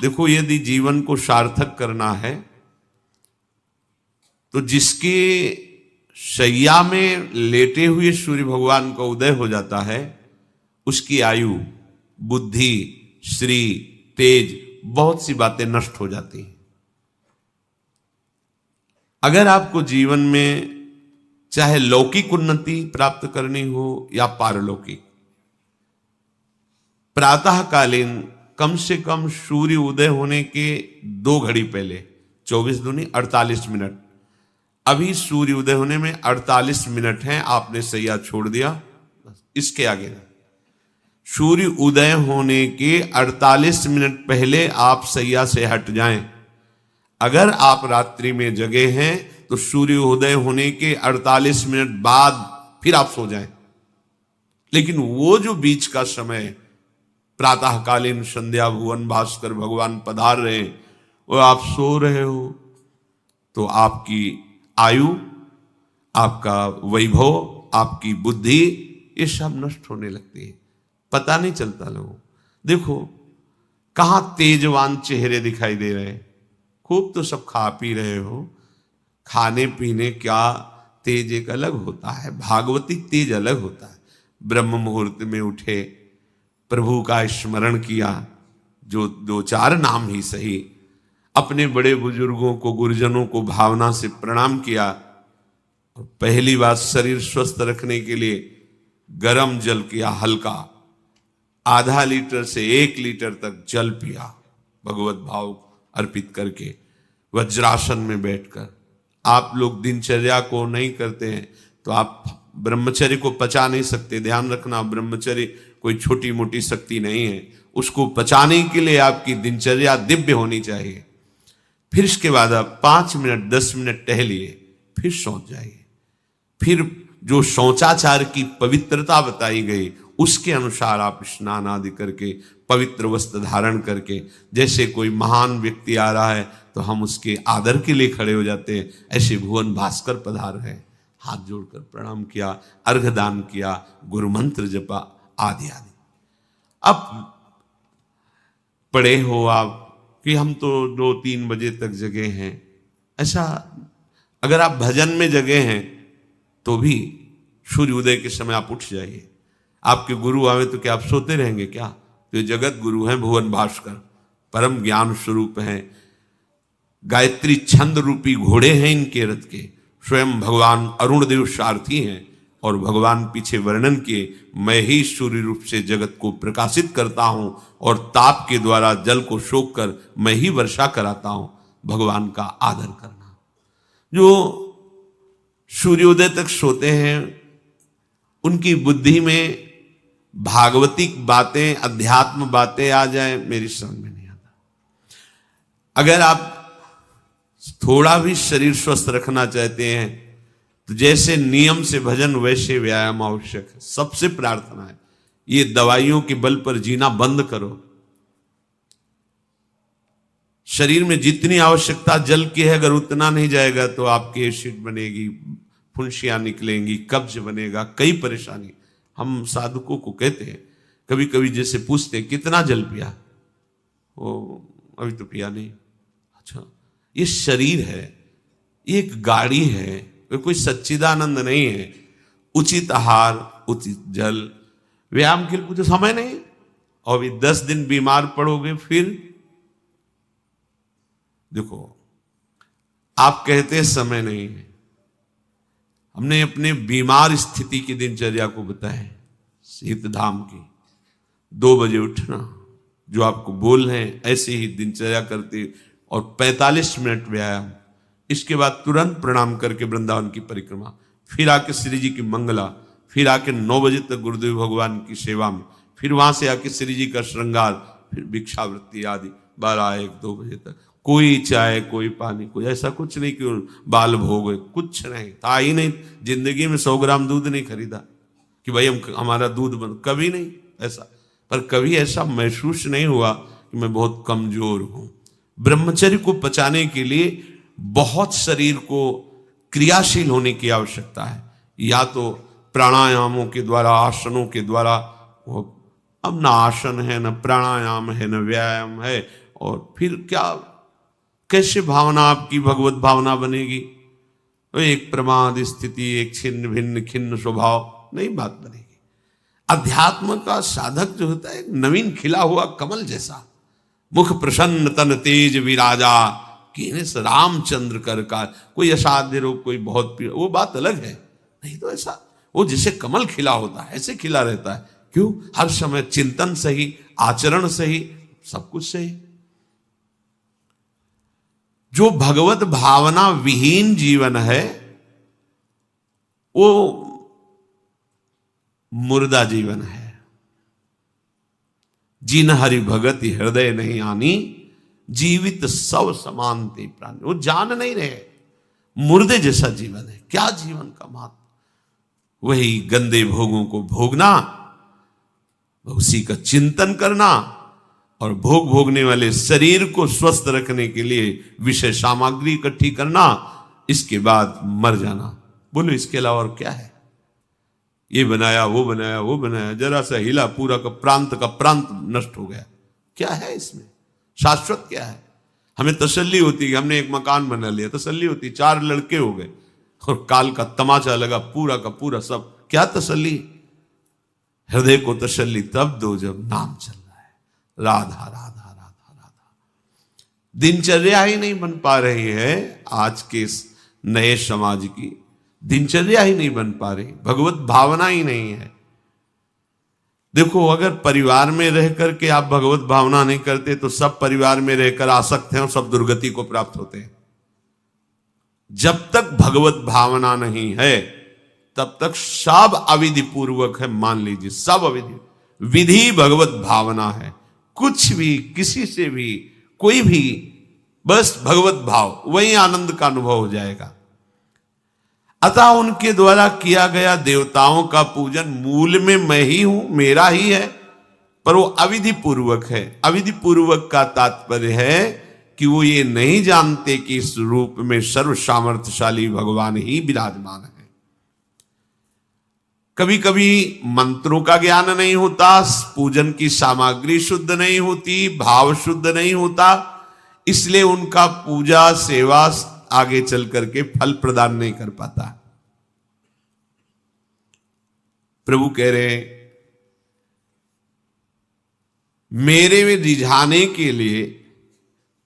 देखो, यदि जीवन को सार्थक करना है तो जिसके शैया में लेटे हुए सूर्य भगवान का उदय हो जाता है, उसकी आयु, बुद्धि, श्री, तेज, बहुत सी बातें नष्ट हो जाती हैं। अगर आपको जीवन में चाहे लौकिक उन्नति प्राप्त करनी हो या पारलौकिक, प्रातःकालीन कम से कम सूर्य उदय होने के 2 घड़ी पहले, 24 दूनी 48 मिनट, अभी सूर्य उदय होने में 48 मिनट हैं, आपने सैया छोड़ दिया, इसके आगे नहीं। सूर्य उदय होने के 48 मिनट पहले आप सैया से हट जाएं। अगर आप रात्रि में जगे हैं तो सूर्य उदय होने के 48 मिनट बाद फिर आप सो जाएं। लेकिन वो जो बीच का समय, प्रातःकालीन संध्या भुवन भास्कर भगवान पधार रहे हैं, वो आप सो रहे हो, तो आपकी आयु, आपका वैभव, आपकी बुद्धि, ये सब नष्ट होने लगती है, पता नहीं चलता लोगों। देखो कहां तेजवान चेहरे दिखाई दे रहे हैं, खूब तो सब खा पी रहे हो, खाने पीने क्या तेज एक अलग होता है, भागवतिक तेज अलग होता है। ब्रह्म मुहूर्त में उठे, प्रभु का स्मरण किया, जो 2-4 नाम ही सही, अपने बड़े बुजुर्गों को, गुरुजनों को भावना से प्रणाम किया, और पहली बात शरीर स्वस्थ रखने के लिए गर्म जल किया, हल्का, आधा लीटर से 1 लीटर तक जल पिया, भगवत भाव अर्पित करके, वज्रासन में बैठकर। आप लोग दिनचर्या को नहीं करते हैं तो आप ब्रह्मचर्य को पचा नहीं सकते। ध्यान रखना, ब्रह्मचर्य कोई छोटी मोटी शक्ति नहीं है, उसको पचाने के लिए आपकी दिनचर्या दिव्य होनी चाहिए। फिर इसके बाद आप 5 मिनट 10 मिनट टहलिए, फिर सो जाइए। फिर जो शौचाचार की पवित्रता बताई गई उसके अनुसार आप स्नान आदि करके, पवित्र वस्त्र धारण करके, जैसे कोई महान व्यक्ति आ रहा है तो हम उसके आदर के लिए खड़े हो जाते हैं, ऐसे भुवन भास्कर पधार है, हाथ जोड़कर प्रणाम किया, अर्घ दान किया, गुरु मंत्र जपा, आदि आदि। अब पड़े हो आप कि हम तो 2-3 बजे तक जगे हैं, ऐसा अगर आप भजन में जगे हैं तो भी सूर्य उदय के समय आप उठ जाइए। आपके गुरु आवे तो क्या आप सोते रहेंगे क्या? तो जगत गुरु हैं भुवन भास्कर, परम ज्ञान स्वरूप हैं, गायत्री छंद रूपी घोड़े हैं इनके रथ के, स्वयं भगवान अरुण देव सारथी हैं, और भगवान पीछे वर्णन किए, मैं ही सूर्य रूप से जगत को प्रकाशित करता हूं और ताप के द्वारा जल को सोख कर मैं ही वर्षा कराता हूं। भगवान का आदर करना। जो सूर्योदय तक सोते हैं उनकी बुद्धि में भागवतिक बातें, अध्यात्म बातें आ जाए, मेरी समझ में नहीं आता। अगर आप थोड़ा भी शरीर स्वस्थ रखना चाहते हैं तो जैसे नियम से भजन वैसे व्यायाम आवश्यक है। सबसे प्रार्थना है, ये दवाइयों के बल पर जीना बंद करो। शरीर में जितनी आवश्यकता जल की है, अगर उतना नहीं जाएगा तो आपकी एसिड बनेगी, फुंसियां निकलेंगी, कब्ज बनेगा, कई परेशानी। हम साधुकों को कहते हैं, कभी कभी जैसे पूछते हैं कितना जल पिया, वो अभी तो पिया नहीं। अच्छा, ये शरीर है, ये एक गाड़ी है, कोई सच्चिदानंद नहीं है। उचित आहार, उचित जल, व्यायाम के लिए कुछ समय नहीं। और अभी 10 दिन बीमार पड़ोगे फिर देखो, आप कहते हैं समय नहीं है, हमने अपने बीमार स्थिति की दिनचर्या को बताया। शीत धाम की 2 बजे उठना, जो आपको बोल रहे हैं ऐसे ही दिनचर्या करते, और 45 मिनट व्यायाम। इसके बाद तुरंत प्रणाम करके वृंदावन की परिक्रमा, फिर आके श्री जी की मंगला, फिर आके 9 बजे तक गुरुदेव भगवान की सेवा में, फिर वहां से आके श्री जी का श्रृंगार, फिर भिक्षावृत्ति आदि 12-1-2 बजे तक। कोई चाय, कोई पानी, कोई ऐसा कुछ नहीं कि बाल भोग, कुछ नहीं था ही नहीं। जिंदगी में 100 ग्राम दूध नहीं खरीदा कि भाई हमारा दूध बंद, कभी नहीं ऐसा। पर कभी ऐसा महसूस नहीं हुआ कि मैं बहुत कमजोर हूं। ब्रह्मचर्य को बचाने के लिए बहुत शरीर को क्रियाशील होने की आवश्यकता है, या तो प्राणायामों के द्वारा, आसनों के द्वारा। अब ना आसन है, न प्राणायाम है, न व्यायाम है, और फिर क्या, कैसे भावना आपकी भगवत भावना बनेगी? तो एक प्रमाद स्थिति, एक छिन्न भिन्न खिन्न स्वभाव, नहीं बात बनेगी। अध्यात्म का साधक जो होता है एक नवीन खिला हुआ कमल जैसा, मुख प्रसन्न तन तेज विराजा, कीनेस रामचंद्र कर का। कोई असाध्य रोग, कोई बहुत पीड़ा, वो बात अलग है। नहीं तो ऐसा वो जैसे कमल खिला होता है ऐसे खिला रहता है। क्यों? हर समय चिंतन सही, आचरण सही, सब कुछ सही। जो भगवत भावना विहीन जीवन है वो मुर्दा जीवन है। जिन हरि भगति हृदय नहीं आनी, जीवित सब समानते प्राण। वो जान नहीं रहे, मुर्दे जैसा जीवन है। क्या जीवन का महत्व? वही गंदे भोगों को भोगना, उसी का चिंतन करना, और भोग भोगने वाले शरीर को स्वस्थ रखने के लिए विषय सामग्री इकट्ठी करना, इसके बाद मर जाना। बोलो इसके अलावा और क्या है? ये बनाया, वो बनाया, वो बनाया, जरा सा हिला, पूरा का प्रांत नष्ट हो गया। क्या है इसमें? शाश्वत क्या है? हमें तसल्ली होती है, हमने एक मकान बना लिया, तसल्ली होती, 4 लड़के हो गए और काल का तमाचा लगा, पूरा का पूरा सब। क्या तसल्ली? हृदय को तसल्ली तब दो जब नाम चल रहा है, राधा राधा राधा राधा। दिनचर्या ही नहीं बन पा रही है आज के इस नए समाज की, दिनचर्या ही नहीं बन पा रही, भगवत भावना ही नहीं है। देखो, अगर परिवार में रह करके आप भगवत भावना नहीं करते तो सब परिवार में रहकर आसक्त हैं और सब दुर्गति को प्राप्त होते हैं। जब तक भगवत भावना नहीं है तब तक सब अविधि पूर्वक है। मान लीजिए सब अविधि, विधि भगवत भावना है। कुछ भी, किसी से भी, कोई भी, बस भगवत भाव, वही आनंद का अनुभव हो जाएगा। अतः उनके द्वारा किया गया देवताओं का पूजन मूल में मैं ही हूं, मेरा ही है, पर वो अविधि पूर्वक है। अविधि पूर्वक का तात्पर्य है कि वो ये नहीं जानते कि इस रूप में सर्व सामर्थ्यशाली भगवान ही विराजमान है। कभी कभी मंत्रों का ज्ञान नहीं होता, पूजन की सामग्री शुद्ध नहीं होती, भाव शुद्ध नहीं होता, इसलिए उनका पूजा सेवा आगे चल करके फल प्रदान नहीं कर पाता। प्रभु कह रहे मेरे में रिझाने के लिए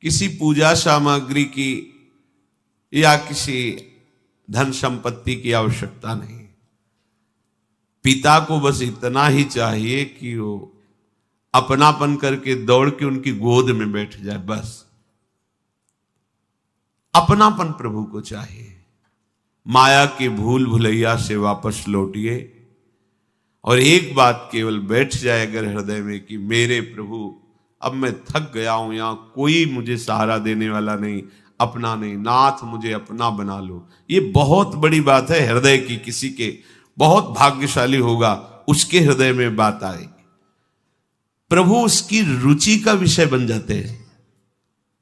किसी पूजा सामग्री की या किसी धन संपत्ति की आवश्यकता नहीं। पिता को बस इतना ही चाहिए कि वो अपनापन करके दौड़ के उनकी गोद में बैठ जाए, बस अपनापन प्रभु को चाहिए। माया के भूल भुलैया से वापस लौटिए और एक बात केवल बैठ जाए अगर हृदय में कि मेरे प्रभु अब मैं थक गया हूं, यहां कोई मुझे सहारा देने वाला नहीं, अपना नहीं, नाथ मुझे अपना बना लो। ये बहुत बड़ी बात है हृदय की। किसी के बहुत भाग्यशाली होगा उसके हृदय में बात आएगी। प्रभु उसकी रुचि का विषय बन जाते हैं।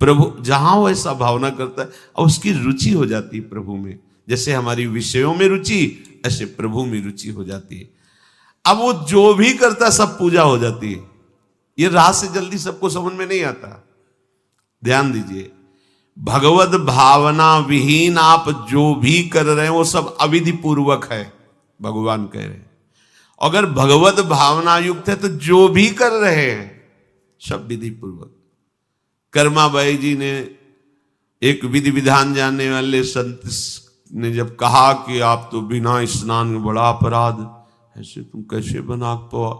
प्रभु जहां वो ऐसा भावना करता है और उसकी रुचि हो जाती है प्रभु में। जैसे हमारी विषयों में रुचि, ऐसे प्रभु में रुचि हो जाती है। अब वो जो भी करता सब पूजा हो जाती है। ये रात से जल्दी सबको समझ में नहीं आता। ध्यान दीजिए, भगवत भावना विहीन आप जो भी कर रहे हैं वो सब अविधि पूर्वक है, भगवान कह रहे हैं। अगर भगवत भावना युक्त है तो जो भी कर रहे हैं सब विधि पूर्वक। कर्माबाई जी ने, एक विधि विधान जानने वाले संत ने जब कहा कि आप तो बिना स्नान में बड़ा अपराध, ऐसे तुम कैसे बना पाओ?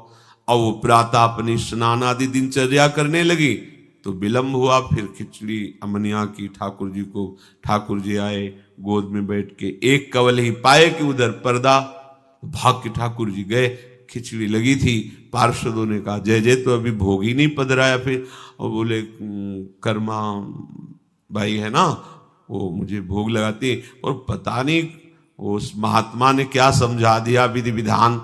और वो प्रातः अपनी स्नान आदि दिनचर्या करने लगी तो विलंब हुआ। फिर खिचड़ी अमनिया की ठाकुर जी को, ठाकुर जी आए गोद में बैठ के, एक कवल ही पाए कि उधर पर्दा, भाग के ठाकुर जी गए। खिचड़ी लगी थी, पार्षदों ने कहा जय जय, तो अभी भोग ही नहीं पधराया। फिर और बोले कर्मा भाई है ना, वो मुझे भोग लगाती, और पता नहीं उस महात्मा ने क्या समझा दिया विधि विधान,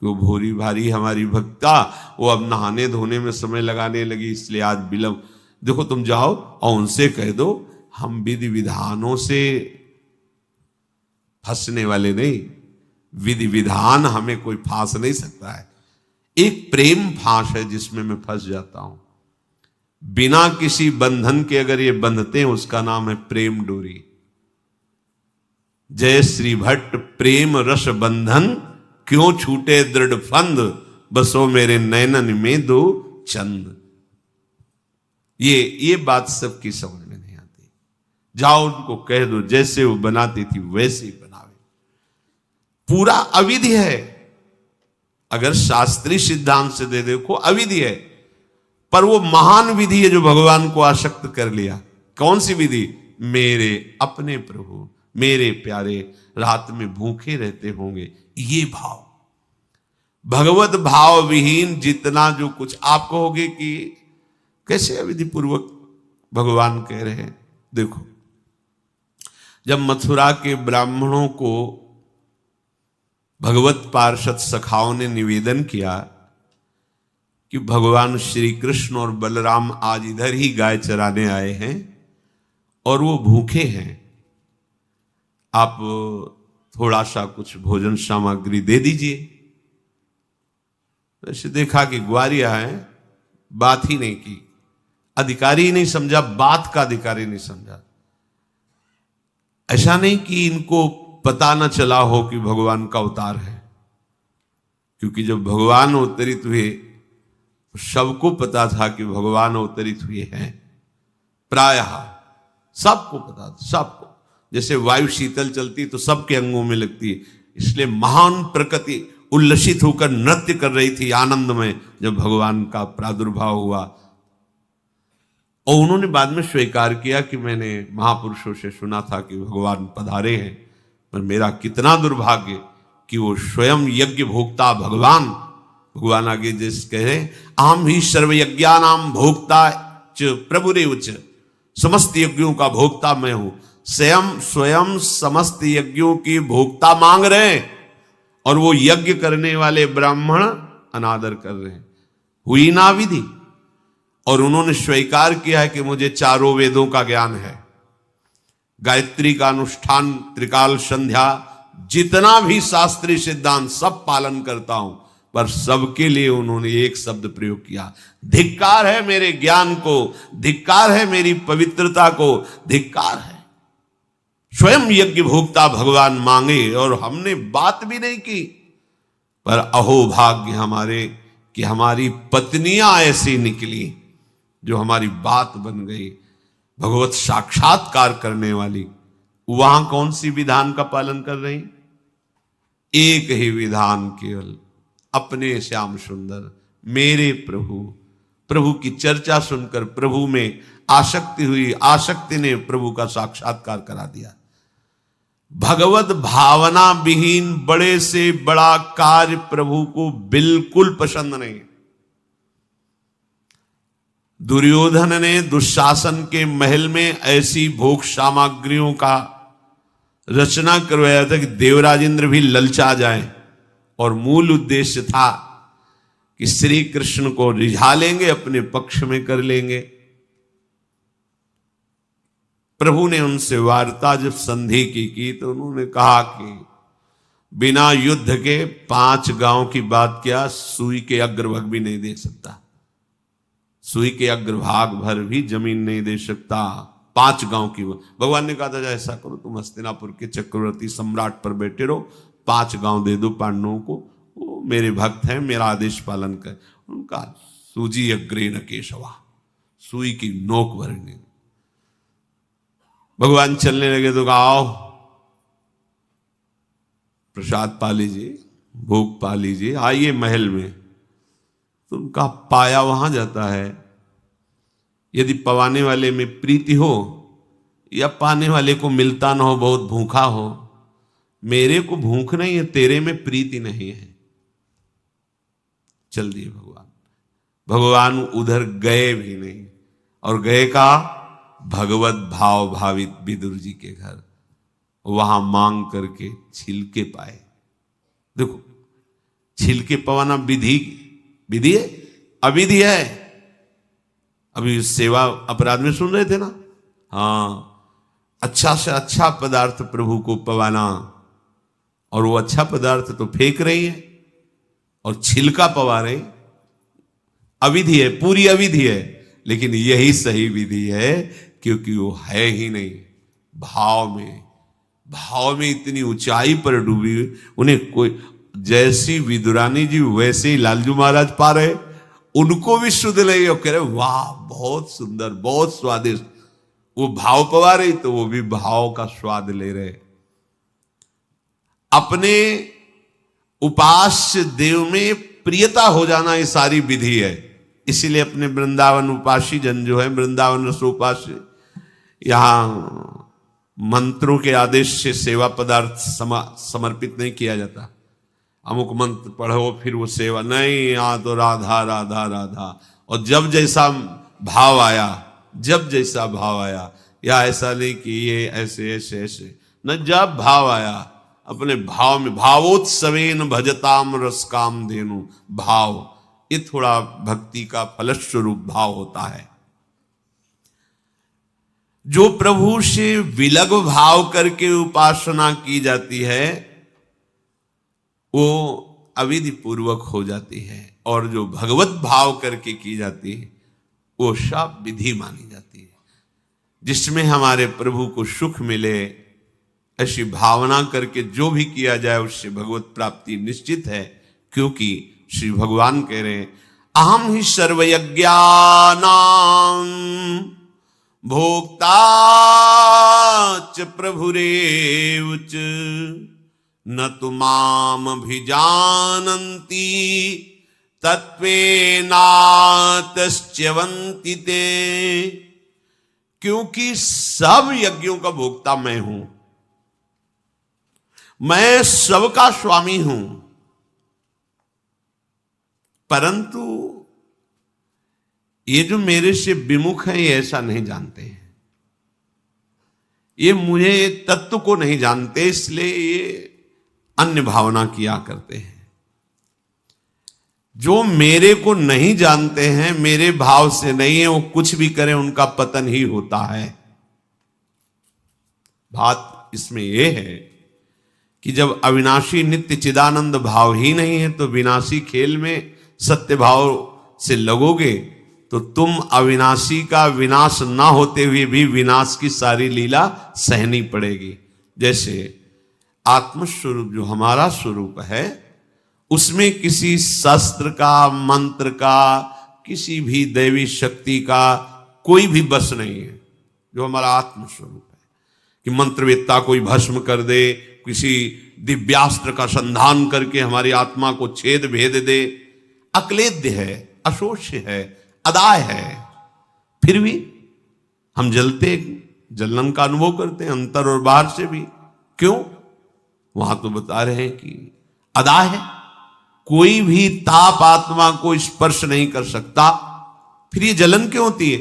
वो भोरी भारी हमारी भक्ता, वो अब नहाने धोने में समय लगाने लगी, इसलिए आज विलंब। देखो तुम जाओ और उनसे कह दो हम विधि विधानों से फंसने वाले नहीं, विधि विधान हमें कोई फांस नहीं सकता है। एक प्रेम फांस है जिसमें मैं फंस जाता हूं। बिना किसी बंधन के अगर ये बंधते हैं, उसका नाम है प्रेम डोरी। जय श्री भट्ट प्रेम रस बंधन, क्यों छूटे दृढ़ फंद, बसो मेरे नैनन में दो चंद। ये बात सबकी समझ में नहीं आती। जाओ उनको कह दो, जैसे वो बनाती थी वैसे ही बनावे। पूरा अविधि है। अगर शास्त्रीय सिद्धांत से दे देखो अविधि है, पर वो महान विधि है जो भगवान को आसक्त कर लिया। कौन सी विधि? मेरे अपने प्रभु, मेरे प्यारे रात में भूखे रहते होंगे, ये भाव। भगवत भाव विहीन जितना जो कुछ आप कहोगे कि कैसे अविधि पूर्वक भगवान कह रहे हैं। देखो, जब मथुरा के ब्राह्मणों को भगवत पार्षद सखाओं ने निवेदन किया कि भगवान श्री कृष्ण और बलराम आज इधर ही गाय चराने आए हैं और वो भूखे हैं, आप थोड़ा सा कुछ भोजन सामग्री दे दीजिए। वैसे देखा कि ग्वारिया है, बात ही नहीं की, अधिकारी ही नहीं समझा, बात का अधिकारी नहीं समझा। ऐसा नहीं कि इनको पता न चला हो कि भगवान का अवतार है, क्योंकि जब भगवान अवतरित हुए सबको पता था कि भगवान अवतरित हुए हैं। प्रायः सबको पता था, सबको। जैसे वायु शीतल चलती तो सबके अंगों में लगती है, इसलिए महान प्रकृति उल्लसित होकर नृत्य कर रही थी आनंद में जब भगवान का प्रादुर्भाव हुआ। और उन्होंने बाद में स्वीकार किया कि मैंने महापुरुषों से सुना था कि भगवान पधारे हैं, पर मेरा कितना दुर्भाग्य कि वो स्वयं यज्ञ भोक्ता भगवान आगे जैसे कहे, आम ही सर्वयज्ञानाम भोक्ता च प्रभुरेव च, समस्त यज्ञों का भोक्ता मैं हूं। स्वयं समस्त यज्ञों की भोक्ता मांग रहे हैं और वो यज्ञ करने वाले ब्राह्मण अनादर कर रहे हैं। हुई ना विधि। और उन्होंने स्वीकार किया है कि मुझे चारों वेदों का ज्ञान है, गायत्री का अनुष्ठान, त्रिकाल संध्या, जितना भी शास्त्रीय सिद्धांत सब पालन करता हूं। पर सबके लिए उन्होंने एक शब्द प्रयोग किया, धिक्कार है मेरे ज्ञान को, धिक्कार है मेरी पवित्रता को, धिक्कार है। स्वयं यज्ञ भोक्ता भगवान मांगे और हमने बात भी नहीं की। पर अहो भाग्य हमारे कि हमारी पत्नियां ऐसी निकली जो हमारी बात बन गई, भगवत साक्षात्कार करने वाली। वहां कौन सी विधान का पालन कर रही? एक ही विधान, केवल अपने श्याम सुंदर मेरे प्रभु की चर्चा सुनकर प्रभु में आसक्ति हुई, आसक्ति ने प्रभु का साक्षात्कार करा दिया। भगवत भावना विहीन बड़े से बड़ा कार्य प्रभु को बिल्कुल पसंद नहीं। दुर्योधन ने दुशासन के महल में ऐसी भोग सामग्रियों का रचना करवाया था कि देवराज इंद्र भी ललचा जाए, और मूल उद्देश्य था कि श्री कृष्ण को रिझा लेंगे, अपने पक्ष में कर लेंगे। प्रभु ने उनसे वार्ता जब संधि की तो उन्होंने कहा कि बिना युद्ध के 5 गांव की बात क्या, सुई के अग्रभाग भी नहीं दे सकता, सुई के अग्रभाग भर भी जमीन नहीं दे सकता। 5 गांव की भगवान ने कहा था, ऐसा करो तुम हस्तिनापुर के चक्रवर्ती सम्राट पर बैठे रहो, 5 गांव दे दो पांडवों को, वो मेरे भक्त हैं, मेरा आदेश पालन कर। उनका सूजी अग्रे न केशवा, सुई की नोक भरने। भगवान चलने लगे तो कहा, आओ प्रसाद पा लीजिए, भोग पा लीजिए, आइए महल में। तो उनका पाया वहां जाता है। यदि पवाने वाले में प्रीति हो या पाने वाले को मिलता ना हो, बहुत भूखा हो, मेरे को भूख नहीं है, तेरे में प्रीति नहीं है, चल दिए भगवान उधर गए भी नहीं। और गए का भगवत भाव भावित विदुर जी के घर, वहां मांग करके छिलके पाए। देखो, छिलके पवाना विधि है, अविधि है। अभी सेवा अपराध में सुन रहे थे ना, हाँ, अच्छा से अच्छा पदार्थ प्रभु को पवाना, और वो अच्छा पदार्थ तो फेंक रही है और छिलका पवा रही, अविधि है, पूरी अविधि है। लेकिन यही सही विधि है, क्योंकि वो है ही नहीं भाव में इतनी ऊंचाई पर डूबी। उन्हें कोई, जैसी विदुरानी जी वैसे ही लालजू महाराज पा रहे, उनको भी शुद्ध नहीं, और कह रहे वाह बहुत सुंदर बहुत स्वादिष्ट। वो भाव पवा रही तो वो भी भाव का स्वाद ले रहे। अपने उपास्य देव में प्रियता हो जाना ये सारी विधि है। इसीलिए अपने वृंदावन उपासी जन जो है, वृंदावन रसोपास्य, यहां मंत्रों के आदेश से सेवा पदार्थ समर्पित नहीं किया जाता। अमुक मंत्र पढ़ो फिर वो सेवा नहीं, यहां तो राधा राधा राधा। और जब जैसा भाव आया, या ऐसा नहीं कि ये ऐसे ऐसे ऐसे न, जब भाव आया अपने भाव में, भावोत्सवेन भजताम रस काम धेनु। भाव ये थोड़ा भक्ति का फलस्वरूप भाव होता है। जो प्रभु से विलग भाव करके उपासना की जाती है वो अविधि पूर्वक हो जाती है, और जो भगवत भाव करके की जाती है वो सब विधि मानी जाती है। जिसमें हमारे प्रभु को सुख मिले, ऐसी भावना करके जो भी किया जाए उससे भगवत प्राप्ति निश्चित है। क्योंकि श्री भगवान कह रहे हैं अहम ही सर्वयज्ञानां भोक्ता च प्रभुरेव च न तु माम अभिजानन्ति तत्वेनातश्च्यवन्ति ते। क्योंकि सब यज्ञों का भोक्ता मैं हूं, मैं सबका स्वामी हूं, परंतु ये जो मेरे से विमुख है ये ऐसा नहीं जानते हैं, ये मुझे तत्व को नहीं जानते, इसलिए ये अन्य भावना किया करते हैं। जो मेरे को नहीं जानते हैं, मेरे भाव से नहीं है, वो कुछ भी करें उनका पतन ही होता है। बात इसमें यह है कि जब अविनाशी नित्य चिदानंद भाव ही नहीं है तो विनाशी खेल में सत्य भाव से लगोगे तो तुम अविनाशी का विनाश ना होते हुए भी विनाश की सारी लीला सहनी पड़ेगी। जैसे आत्मस्वरूप जो हमारा स्वरूप है उसमें किसी शस्त्र का, मंत्र का, किसी भी दैवी शक्ति का कोई भी बस नहीं है। जो हमारा आत्मस्वरूप है कि मंत्रवेत्ता कोई भस्म कर दे, किसी दिव्यास्त्र का संधान करके हमारी आत्मा को छेद भेद दे, अक्लेद्य है, अशोष्य है, अदाय है, फिर भी हम जलते, जलन का अनुभव करते हैं अंतर और बाहर से भी। क्यों? वहां तो बता रहे हैं कि अदाय है, कोई भी ताप आत्मा को स्पर्श नहीं कर सकता, फिर ये जलन क्यों होती है?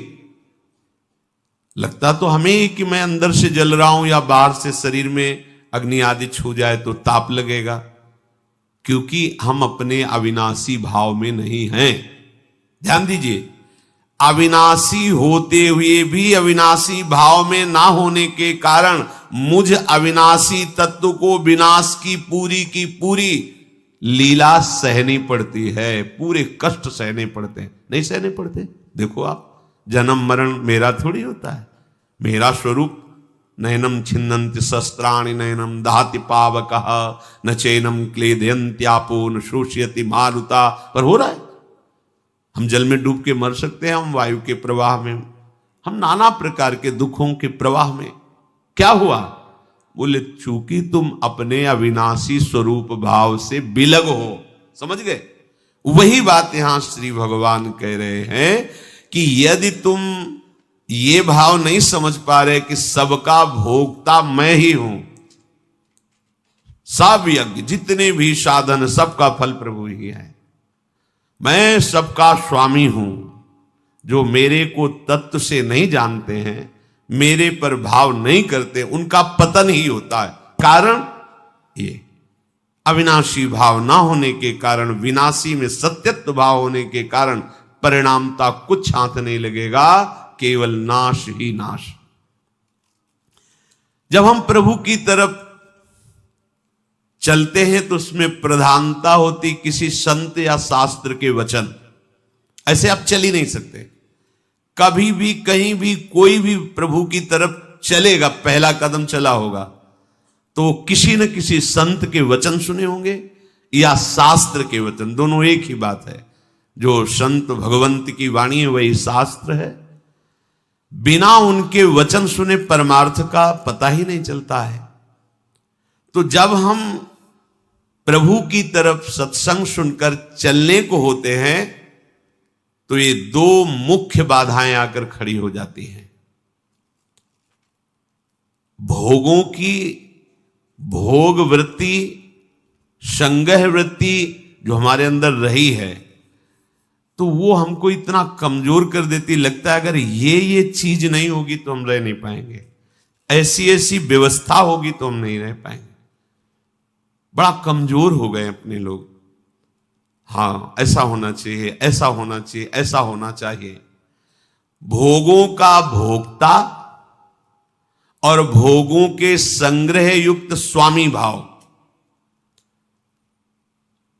लगता तो हमें कि मैं अंदर से जल रहा हूं या बाहर से शरीर में अग्नि आदि छू जाए तो ताप लगेगा, क्योंकि हम अपने अविनाशी भाव में नहीं हैं। ध्यान दीजिए, अविनाशी होते हुए भी अविनाशी भाव में ना होने के कारण मुझ अविनाशी तत्व को विनाश की पूरी लीला सहनी पड़ती है, पूरे कष्ट सहने पड़ते हैं। नहीं सहने पड़ते? देखो आप, जन्म मरण मेरा थोड़ी होता है, मेरा स्वरूप नयनम छिन्नन्ति शस्त्राणि नयनम दहति पावकः न चैनम क्लेदयन्त्यापो न शोषयति मारुता, पर हो रहा है। हम जल में डूब के मर सकते हैं, हम वायु के प्रवाह में, हम नाना प्रकार के दुखों के प्रवाह में। क्या हुआ? बोले चूंकि तुम अपने अविनाशी स्वरूप भाव से विलग हो। समझ गए? वही बात यहां श्री भगवान कह रहे हैं कि यदि तुम ये भाव नहीं समझ पा रहे कि सबका भोक्ता मैं ही हूं, सब यज्ञ जितने भी साधन सबका फल प्रभु ही है, मैं सबका स्वामी हूं। जो मेरे को तत्व से नहीं जानते हैं, मेरे पर भाव नहीं करते, उनका पतन ही होता है। कारण ये अविनाशी भाव ना होने के कारण, विनाशी में सत्यत्व भाव होने के कारण परिणामता कुछ हाथ नहीं लगेगा, केवल नाश ही नाश। जब हम प्रभु की तरफ चलते हैं तो उसमें प्रधानता होती किसी संत या शास्त्र के वचन, ऐसे आप चल ही नहीं सकते। कभी भी कहीं भी कोई भी प्रभु की तरफ चलेगा, पहला कदम चला होगा तो किसी न किसी संत के वचन सुने होंगे या शास्त्र के वचन, दोनों एक ही बात है। जो संत भगवंत की वाणी है वही शास्त्र है। बिना उनके वचन सुने परमार्थ का पता ही नहीं चलता है। तो जब हम प्रभु की तरफ सत्संग सुनकर चलने को होते हैं तो ये दो मुख्य बाधाएं आकर खड़ी हो जाती हैं। भोगों की भोग वृत्ति, संग्रह वृत्ति जो हमारे अंदर रही है, तो वो हमको इतना कमजोर कर देती, लगता है अगर ये चीज नहीं होगी तो हम रह नहीं पाएंगे, ऐसी ऐसी व्यवस्था होगी तो हम नहीं रह पाएंगे। बड़ा कमजोर हो गए अपने लोग। हाँ, ऐसा होना चाहिए, ऐसा होना चाहिए, ऐसा होना चाहिए। भोगों का भोक्ता और भोगों के संग्रह युक्त स्वामी भाव।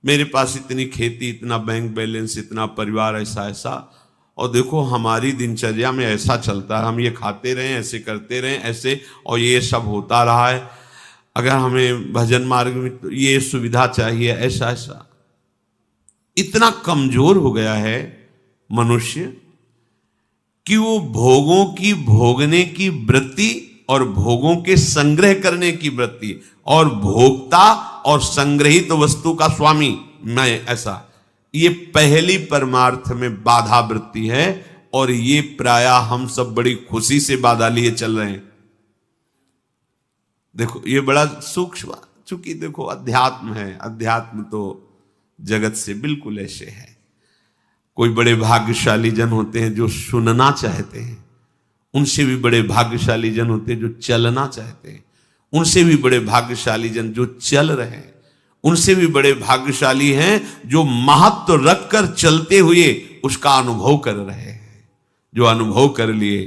मेरे पास इतनी खेती, इतना बैंक बैलेंस, इतना परिवार, ऐसा ऐसा, और देखो हमारी दिनचर्या में ऐसा चलता है, हम ये खाते रहें, ऐसे करते रहें, ऐसे, और ये सब होता रहा है। अगर हमें भजन मार्ग में तो ये सुविधा चाहिए, ऐसा ऐसा। इतना कमजोर हो गया है मनुष्य कि वो भोगों की भोगने की वृत्ति और भोगों के संग्रह करने की वृत्ति और भोक्ता और संग्रहित वस्तु का स्वामी मैं, ऐसा, ये पहली परमार्थ में बाधा वृत्ति है। और ये प्रायः हम सब बड़ी खुशी से बाधा लिए चल रहे हैं। देखो ये बड़ा सूक्ष्म, चूंकि देखो अध्यात्म है, अध्यात्म तो जगत से बिल्कुल ऐसे है। कोई बड़े भाग्यशाली जन होते हैं जो सुनना चाहते हैं, उनसे भी बड़े भाग्यशाली जन होते हैं जो चलना चाहते हैं, उनसे भी बड़े भाग्यशाली जन जो चल रहे हैं, उनसे भी बड़े भाग्यशाली हैं जो महत्व रखकर चलते हुए उसका अनुभव कर रहे हैं। जो अनुभव कर लिए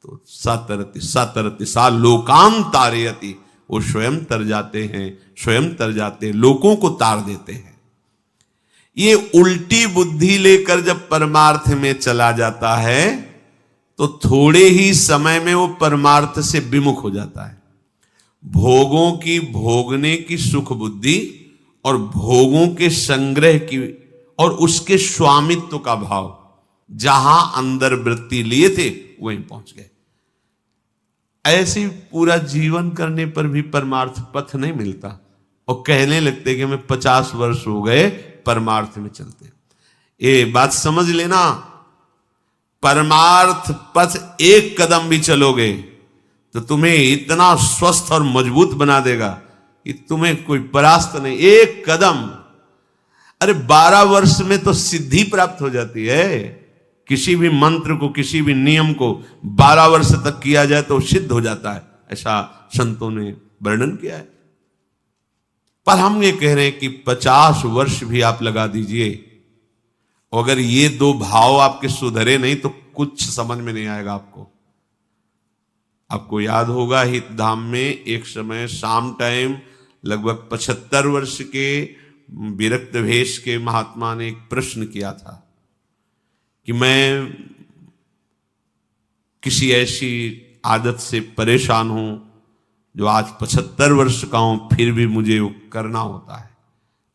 तो सातरति सा लोकान तारयति, वो स्वयं तर जाते हैं, स्वयं तर जाते हैं, लोगों को तार देते हैं। ये उल्टी बुद्धि लेकर जब परमार्थ में चला जाता है तो थोड़े ही समय में वो परमार्थ से विमुख हो जाता है। भोगों की भोगने की सुख बुद्धि और भोगों के संग्रह की और उसके स्वामित्व का भाव, जहां अंदर वृत्ति लिए थे वहीं पहुंच गए। ऐसे पूरा जीवन करने पर भी परमार्थ पथ नहीं मिलता और कहने लगते कि हमें 50 वर्ष हो गए परमार्थ में चलते। ये बात समझ लेना, परमार्थ पथ एक कदम भी चलोगे तो तुम्हें इतना स्वस्थ और मजबूत बना देगा कि तुम्हें कोई परास्त नहीं। एक कदम, अरे 12 वर्ष में तो सिद्धि प्राप्त हो जाती है। किसी भी मंत्र को, किसी भी नियम को 12 वर्ष तक किया जाए तो सिद्ध हो जाता है, ऐसा संतों ने वर्णन किया है। पर हम ये कह रहे हैं कि 50 वर्ष भी आप लगा दीजिए, अगर ये दो भाव आपके सुधरे नहीं तो कुछ समझ में नहीं आएगा आपको। आपको याद होगा हितधाम में एक समय शाम टाइम लगभग 75 वर्ष के विरक्त भेष के महात्मा ने एक प्रश्न किया था कि मैं किसी ऐसी आदत से परेशान हूं जो आज 75 वर्ष का हूं, फिर भी मुझे वो करना होता है।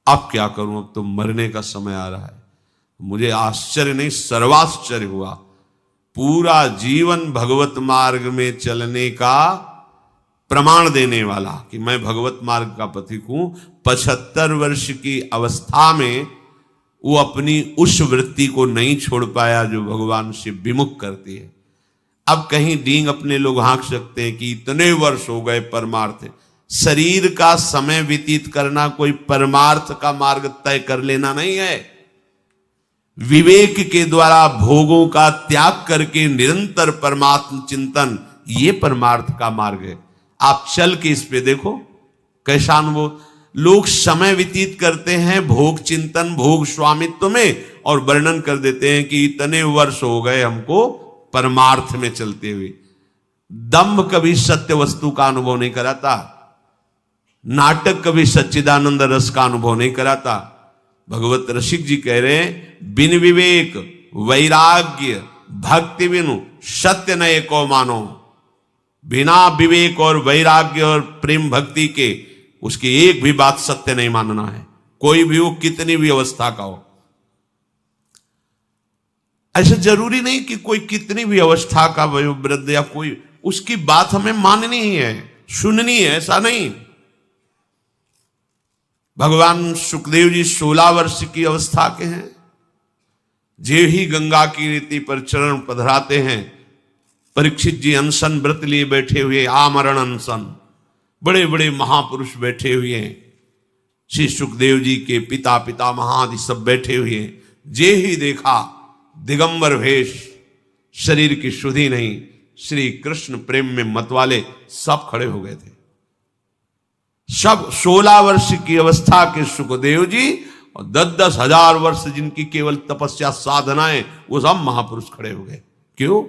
अब क्या करूं, अब तो मरने का समय आ रहा है। मुझे आश्चर्य नहीं, सर्वाश्चर्य हुआ। पूरा जीवन भगवत मार्ग में चलने का प्रमाण देने वाला कि मैं भगवत मार्ग का पथिक हूं, 75 वर्ष की अवस्था में वो अपनी उस वृत्ति को नहीं छोड़ पाया जो भगवान से विमुख करती है। अब कहीं डींग अपने लोग हाँक सकते हैं कि इतने वर्ष हो गए परमार्थ। शरीर का समय व्यतीत करना कोई परमार्थ का मार्ग तय कर लेना नहीं है। विवेक के द्वारा भोगों का त्याग करके निरंतर परमात्म चिंतन, ये परमार्थ का मार्ग है। आप चल के इस पे देखो कैसा अनुभव। लोग समय व्यतीत करते हैं भोग चिंतन, भोग स्वामित्व में, और वर्णन कर देते हैं कि इतने वर्ष हो गए हमको परमार्थ में चलते हुए। दंभ कभी सत्य वस्तु का अनुभव नहीं कराता, नाटक कभी सच्चिदानंद रस का अनुभव नहीं कराता। भगवत रसिक जी कह रहे हैं, बिन विवेक वैराग्य भक्ति बिनु सत्य न एको मानो। बिना विवेक और वैराग्य और प्रेम भक्ति के उसकी एक भी बात सत्य नहीं मानना है, कोई भी हो, कितनी भी अवस्था का हो। ऐसा जरूरी नहीं कि कोई कितनी भी अवस्था का वयोवृद्ध या कोई, उसकी बात हमें माननी ही है, सुननी है, ऐसा नहीं। भगवान सुखदेव जी 16 वर्ष की अवस्था के हैं, जे ही गंगा की रीति पर चरण पधराते हैं। परीक्षित जी अनशन व्रत लिए बैठे हुए, आमरण अनशन, बड़े बड़े महापुरुष बैठे हुए हैं, श्री सुखदेव जी के पिता पितामह आदि सब बैठे हुए हैं। जे ही देखा दिगंबर वेश, शरीर की शुद्धि नहीं, श्री कृष्ण प्रेम में मतवाले सब खड़े हो गए थे। सब 16 वर्ष की अवस्था के सुखदेव जी और 10-10 हजार वर्ष जिनकी केवल तपस्या साधनाएं, वो सब महापुरुष खड़े हो गए। क्यों?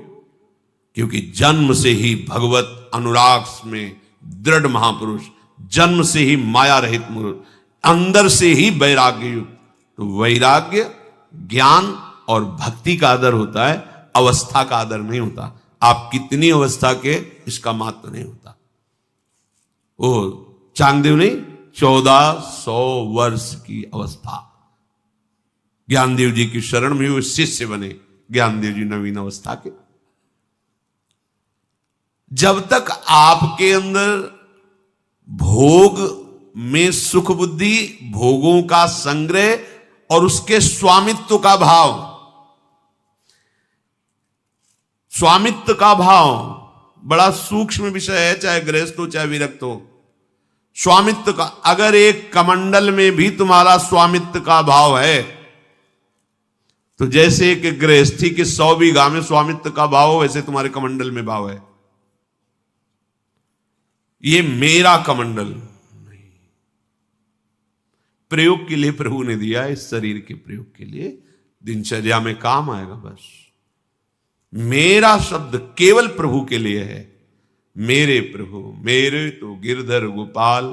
क्योंकि जन्म से ही भगवत अनुराग में दृढ़ महापुरुष, जन्म से ही माया रहित पुरुष, अंदर से ही वैराग्य युक्त। तो वैराग्य, ज्ञान और भक्ति का आदर होता है, अवस्था का आदर नहीं होता। आप कितनी अवस्था के, इसका महत्व नहीं होता। वो चांगदेव नहीं, 1400 वर्ष की अवस्था, ज्ञानदेव जी की शरण में वो शिष्य बने। ज्ञानदेव जी नवीन अवस्था के। जब तक आपके अंदर भोग में सुख बुद्धि, भोगों का संग्रह और उसके स्वामित्व का भाव, स्वामित्व का भाव बड़ा सूक्ष्म विषय है, चाहे गृहस्थ हो चाहे विरक्त हो। स्वामित्व का, अगर एक कमंडल में भी तुम्हारा स्वामित्व का भाव है, तो जैसे एक गृहस्थी के 100 बीघा में स्वामित्व का भाव हो, वैसे तुम्हारे कमंडल में भाव है। ये मेरा कमंडल नहीं, प्रयोग के लिए प्रभु ने दिया, इस शरीर के प्रयोग के लिए, दिनचर्या में काम आएगा। बस मेरा शब्द केवल प्रभु के लिए है। मेरे प्रभु, मेरे तो गिरधर गोपाल,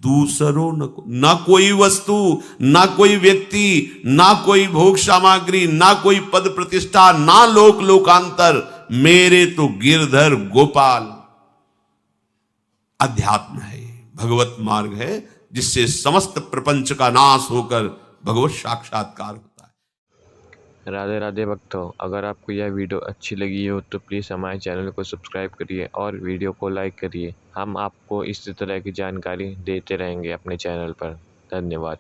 दूसरों न कोई वस्तु, ना कोई व्यक्ति, ना कोई भोग सामग्री, ना कोई पद प्रतिष्ठा, ना लोक लोकांतर, मेरे तो गिरधर गोपाल। अध्यात्म है, भगवत मार्ग है, जिससे समस्त प्रपंच का नाश होकर भगवत साक्षात्कार होता है। राधे राधे भक्तों, अगर आपको यह वीडियो अच्छी लगी हो तो प्लीज़ हमारे चैनल को सब्सक्राइब करिए और वीडियो को लाइक करिए। हम आपको इस तरह की जानकारी देते रहेंगे अपने चैनल पर। धन्यवाद।